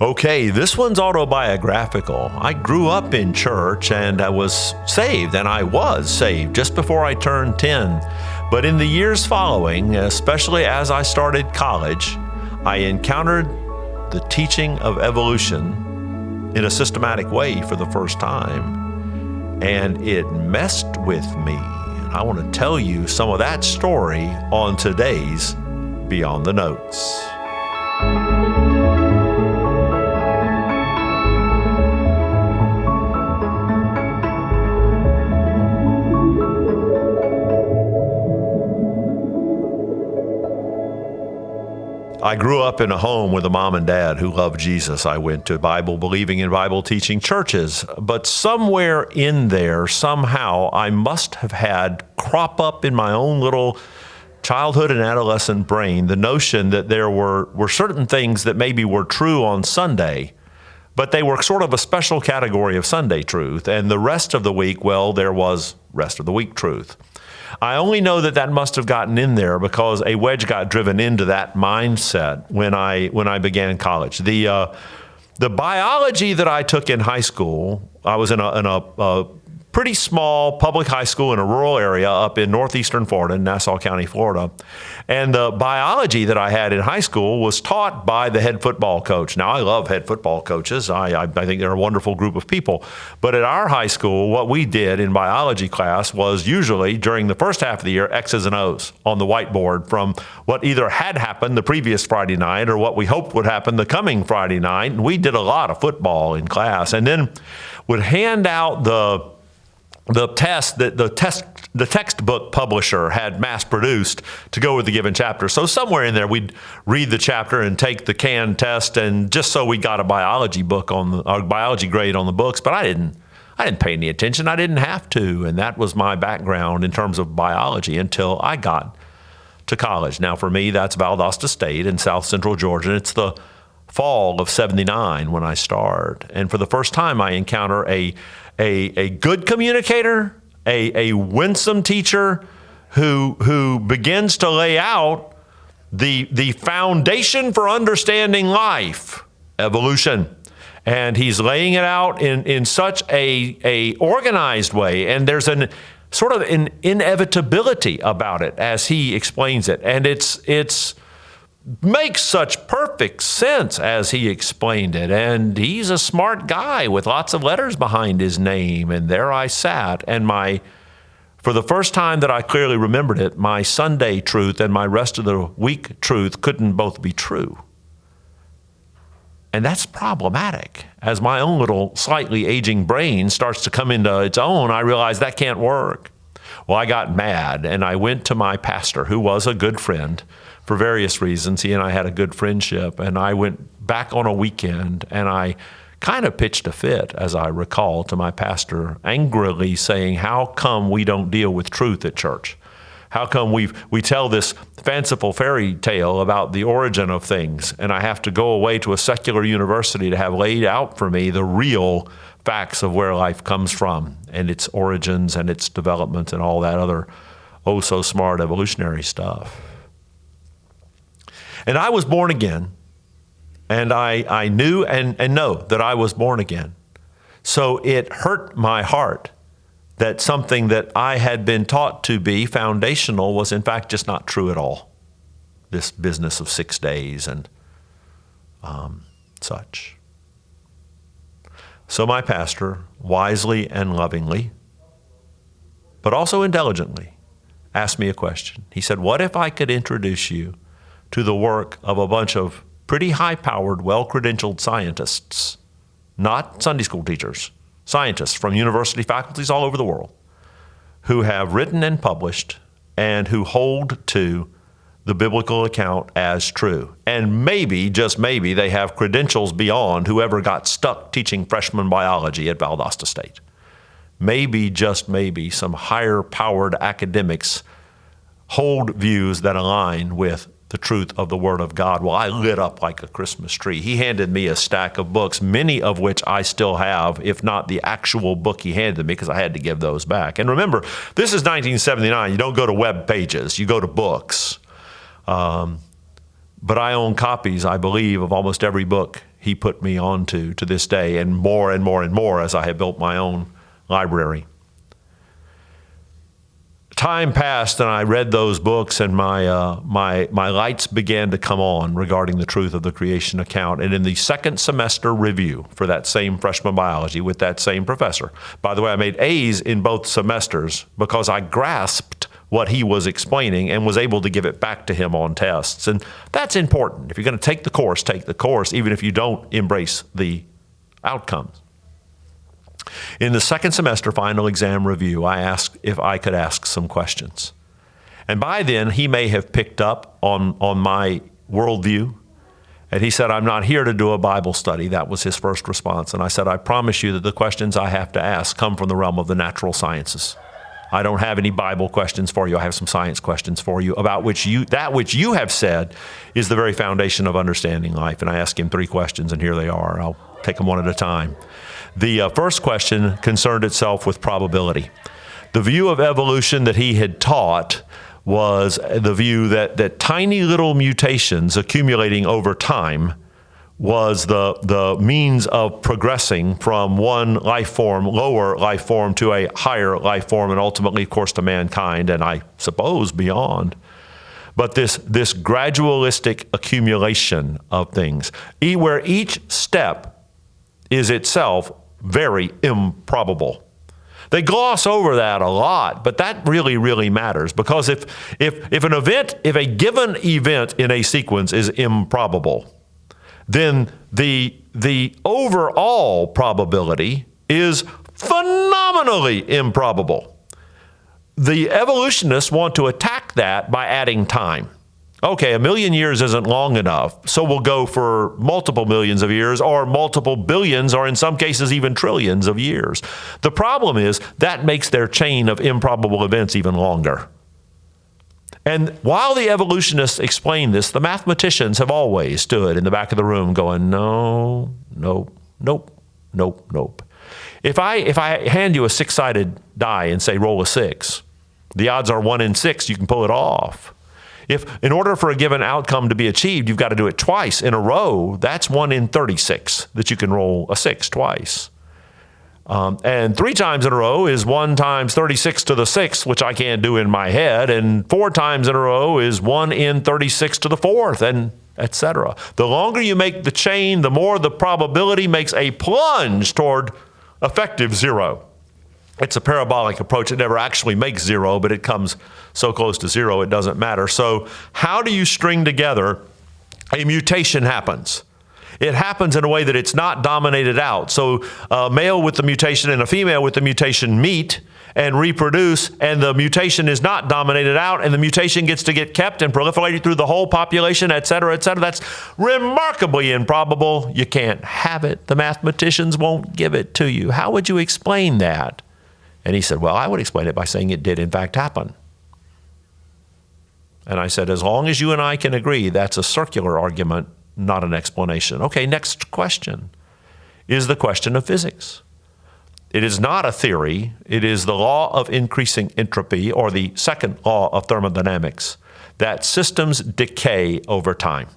Okay, this one's autobiographical. I grew up in church and I was saved just before I turned 10. But in the years following, especially as I started college, I encountered the teaching of evolution in a systematic way for the first time. And it messed with me. I want to tell you some of that story on today's Beyond the Notes. I grew up in a home with a mom and dad who loved Jesus. I went to Bible-believing and Bible-teaching churches, but somewhere in there, somehow, I must have had crop up in my own little childhood and adolescent brain the notion that there were certain things that maybe were true on Sunday, but they were sort of a special category of Sunday truth, and the rest of the week, well, there was rest of the week truth. I only know that must have gotten in there because a wedge got driven into that mindset when I began college. The biology that I took in high school, I was in a pretty small public high school in a rural area up in northeastern Florida, in Nassau County, Florida. And the biology that I had in high school was taught by the head football coach. Now, I love head football coaches. I think they're a wonderful group of people. But at our high school, what we did in biology class was usually during the first half of the year, X's and O's on the whiteboard from what either had happened the previous Friday night or what we hoped would happen the coming Friday night. And we did a lot of football in class, and then would hand out the textbook publisher had mass produced to go with the given chapter. So somewhere in there, we'd read the chapter and take the canned test, and just so we got a biology book our biology grade on the books. But I didn't pay any attention. I didn't have to, and that was my background in terms of biology until I got to college. Now, for me, that's Valdosta State in South Central Georgia. It's the fall of '79 when I start, and for the first time, I encounter a good communicator, a winsome teacher who begins to lay out the foundation for understanding life, evolution. And he's laying it out in such a organized way. And there's an sort of an inevitability about it as he explains it. And it's makes such perfect sense as he explained it. And he's a smart guy with lots of letters behind his name. And there I sat, and for the first time that I clearly remembered it, my Sunday truth and my rest of the week truth couldn't both be true. And that's problematic. As my own little slightly aging brain starts to come into its own, I realized that can't work. Well, I got mad, and I went to my pastor, who was a good friend. For various reasons, he and I had a good friendship, and I went back on a weekend, and I kind of pitched a fit, as I recall, to my pastor, angrily saying, how come we don't deal with truth at church? How come we tell this fanciful fairy tale about the origin of things, and I have to go away to a secular university to have laid out for me the real facts of where life comes from, and its origins and its development and all that other oh-so-smart evolutionary stuff. And I was born again, and I knew and know that I was born again. So it hurt my heart that something that I had been taught to be foundational was in fact just not true at all. This business of 6 days and such. So my pastor, wisely and lovingly, but also intelligently, asked me a question. He said, what if I could introduce you to the work of a bunch of pretty high-powered, well-credentialed scientists, not Sunday school teachers, scientists from university faculties all over the world, who have written and published and who hold to the biblical account as true. And maybe, just maybe, they have credentials beyond whoever got stuck teaching freshman biology at Valdosta State. Maybe, just maybe, some higher-powered academics hold views that align with the truth of the Word of God. Well, I lit up like a Christmas tree. He handed me a stack of books, many of which I still have, if not the actual book he handed me, because I had to give those back. And remember, this is 1979. You don't go to web pages. You go to books. But I own copies, I believe, of almost every book he he put me onto to this day, and more and more and more as I have built my own library. Time passed and I read those books, and my lights began to come on regarding the truth of the creation account. And in the second semester review for that same freshman biology with that same professor, by the way, I made A's in both semesters because I grasped what he was explaining and was able to give it back to him on tests. And that's important. If you're going to take the course, even if you don't embrace the outcomes. In the second semester final exam review, I asked if I could ask some questions. And by then, he may have picked up on my worldview. And he said, I'm not here to do a Bible study. That was his first response. And I said, I promise you that the questions I have to ask come from the realm of the natural sciences. I don't have any Bible questions for you. I have some science questions for you about that which you have said is the very foundation of understanding life. And I asked him 3 questions, and here they are. I'll take them one at a time. The first question concerned itself with probability. The view of evolution that he had taught was the view that tiny little mutations accumulating over time was the means of progressing from one life form, lower life form, to a higher life form, and ultimately, of course, to mankind, and I suppose beyond. But this gradualistic accumulation of things, where each step is itself very improbable. They gloss over that a lot, but that really, really matters, because if a given event in a sequence is improbable, then the overall probability is phenomenally improbable. The evolutionists want to attack that by adding time. Okay, 1 million years isn't long enough, so we'll go for multiple millions of years, or multiple billions, or in some cases even trillions of years. The problem is that makes their chain of improbable events even longer. And while the evolutionists explain this, the mathematicians have always stood in the back of the room going, no, nope, nope, nope, nope. If I hand you a 6-sided die and say roll a 6, the odds are 1 in 6 you can pull it off. If in order for a given outcome to be achieved, you've got to do it twice in a row, that's 1 in 36 that you can roll a 6 twice. And 3 times in a row is 1 times 36 to the 6th, which I can't do in my head. And 4 times in a row is 1 in 36 to the 4th, and etc. The longer you make the chain, the more the probability makes a plunge toward effective 0. It's a parabolic approach. It never actually makes 0, but it comes so close to 0 it doesn't matter. So how do you string together a mutation happens? It happens in a way that it's not dominated out. So a male with the mutation and a female with the mutation meet and reproduce, and the mutation is not dominated out, and the mutation gets to get kept and proliferated through the whole population, et cetera, et cetera. That's remarkably improbable. You can't have it. The mathematicians won't give it to you. How would you explain that? And he said, well, I would explain it by saying it did in fact happen. And I said, as long as you and I can agree, that's a circular argument, not an explanation. Okay, next question is the question of physics. It is not a theory. It is the law of increasing entropy, or the second law of thermodynamics, that systems decay over time.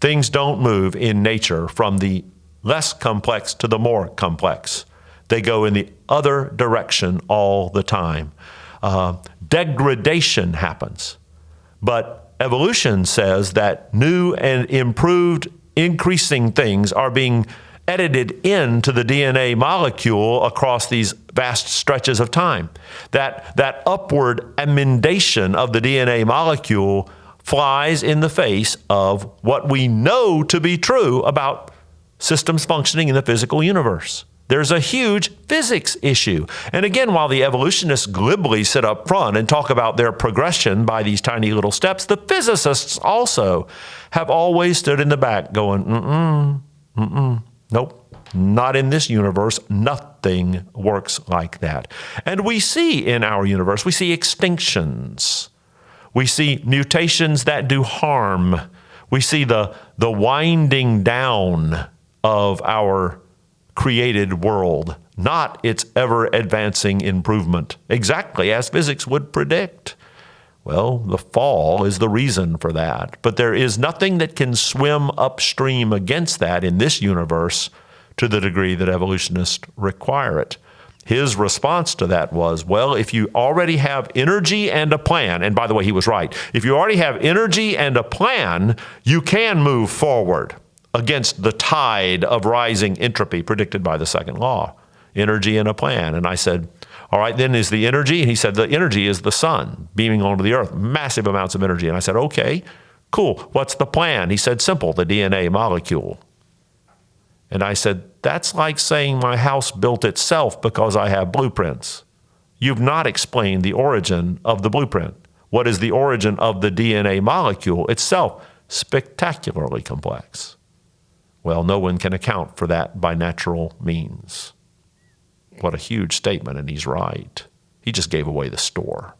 Things don't move in nature from the less complex to the more complex. They go in the other direction all the time. Degradation happens. But evolution says that new and improved, increasing things are being edited into the DNA molecule across these vast stretches of time. That upward emendation of the DNA molecule flies in the face of what we know to be true about systems functioning in the physical universe. There's a huge physics issue. And again, while the evolutionists glibly sit up front and talk about their progression by these tiny little steps, the physicists also have always stood in the back going, nope, not in this universe. Nothing works like that. And we see in our universe, we see extinctions. We see mutations that do harm. We see the winding down of our created world, not its ever-advancing improvement, exactly as physics would predict. Well, the fall is the reason for that. But there is nothing that can swim upstream against that in this universe to the degree that evolutionists require it. His response to that was, well, if you already have energy and a plan, and by the way, he was right. If you already have energy and a plan, you can move forward against the tide of rising entropy predicted by the second law. Energy and a plan. And I said, all right, then is the energy? And he said, the energy is the sun beaming onto the earth, massive amounts of energy. And I said, okay, cool. What's the plan? He said, simple, the DNA molecule. And I said, that's like saying my house built itself because I have blueprints. You've not explained the origin of the blueprint. What is the origin of the DNA molecule itself? Spectacularly complex. Well, no one can account for that by natural means. What a huge statement, and he's right. He just gave away the store.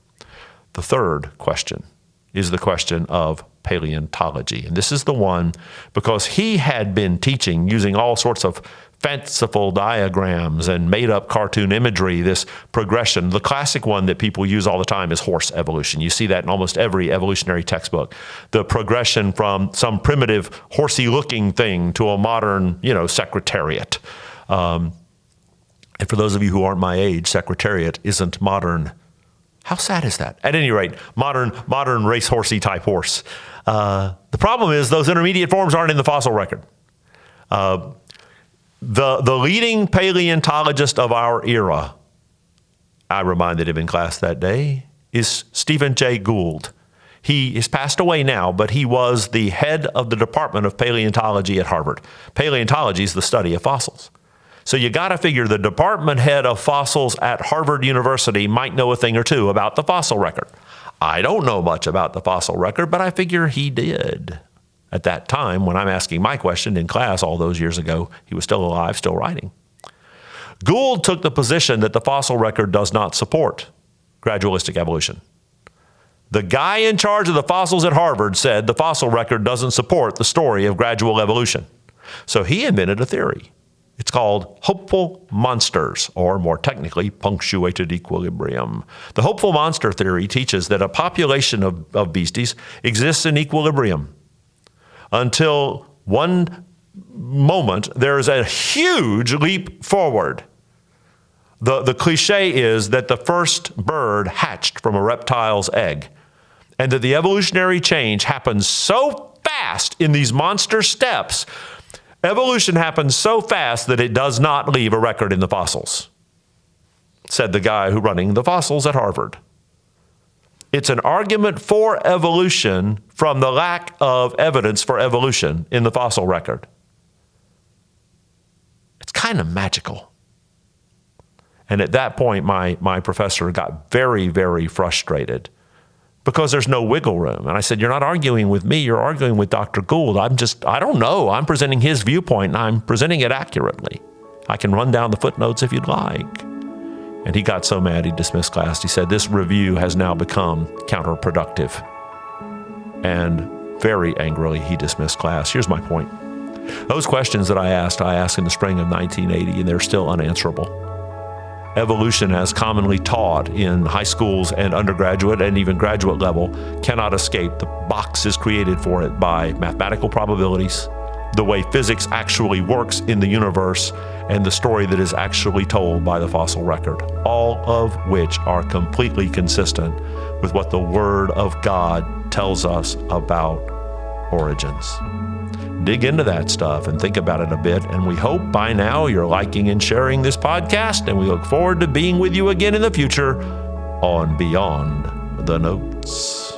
The third question is the question of paleontology. And this is the one because he had been teaching using all sorts of fanciful diagrams and made-up cartoon imagery, this progression. The classic one that people use all the time is horse evolution. You see that in almost every evolutionary textbook. The progression from some primitive horsey-looking thing to a modern, secretariat. And for those of you who aren't my age, secretariat isn't modern. How sad is that? At any rate, modern racehorsey type horse. The problem is those intermediate forms aren't in the fossil record. The leading paleontologist of our era, I reminded him in class that day, is Stephen Jay Gould. He is passed away now, but he was the head of the Department of Paleontology at Harvard. Paleontology is the study of fossils. So you got to figure the department head of fossils at Harvard University might know a thing or two about the fossil record. I don't know much about the fossil record, but I figure he did. At that time, when I'm asking my question in class all those years ago, he was still alive, still writing. Gould took the position that the fossil record does not support gradualistic evolution. The guy in charge of the fossils at Harvard said the fossil record doesn't support the story of gradual evolution. So he invented a theory. It's called hopeful monsters, or more technically, punctuated equilibrium. The hopeful monster theory teaches that a population of beasties exists in equilibrium until one moment there's a huge leap forward. The cliche is that the first bird hatched from a reptile's egg, and that the evolutionary change happens so fast in these monster steps. Evolution happens so fast that it does not leave a record in the fossils, said the guy who running the fossils at Harvard. It's an argument for evolution from the lack of evidence for evolution in the fossil record. It's kind of magical. And at that point, my professor got very, very frustrated because there's no wiggle room. And I said, you're not arguing with me, you're arguing with Dr. Gould. I don't know. I'm presenting his viewpoint, and I'm presenting it accurately. I can run down the footnotes if you'd like. And he got so mad he dismissed class. He said, this review has now become counterproductive. And very angrily, he dismissed class. Here's my point. Those questions that I asked in the spring of 1980, and they're still unanswerable. Evolution, as commonly taught in high schools and undergraduate and even graduate level, cannot escape. The box is created for it by mathematical probabilities, the way physics actually works in the universe, and the story that is actually told by the fossil record, all of which are completely consistent with what the Word of God tells us about origins. Dig into that stuff and think about it a bit, and we hope by now you're liking and sharing this podcast, and we look forward to being with you again in the future on Beyond the Notes.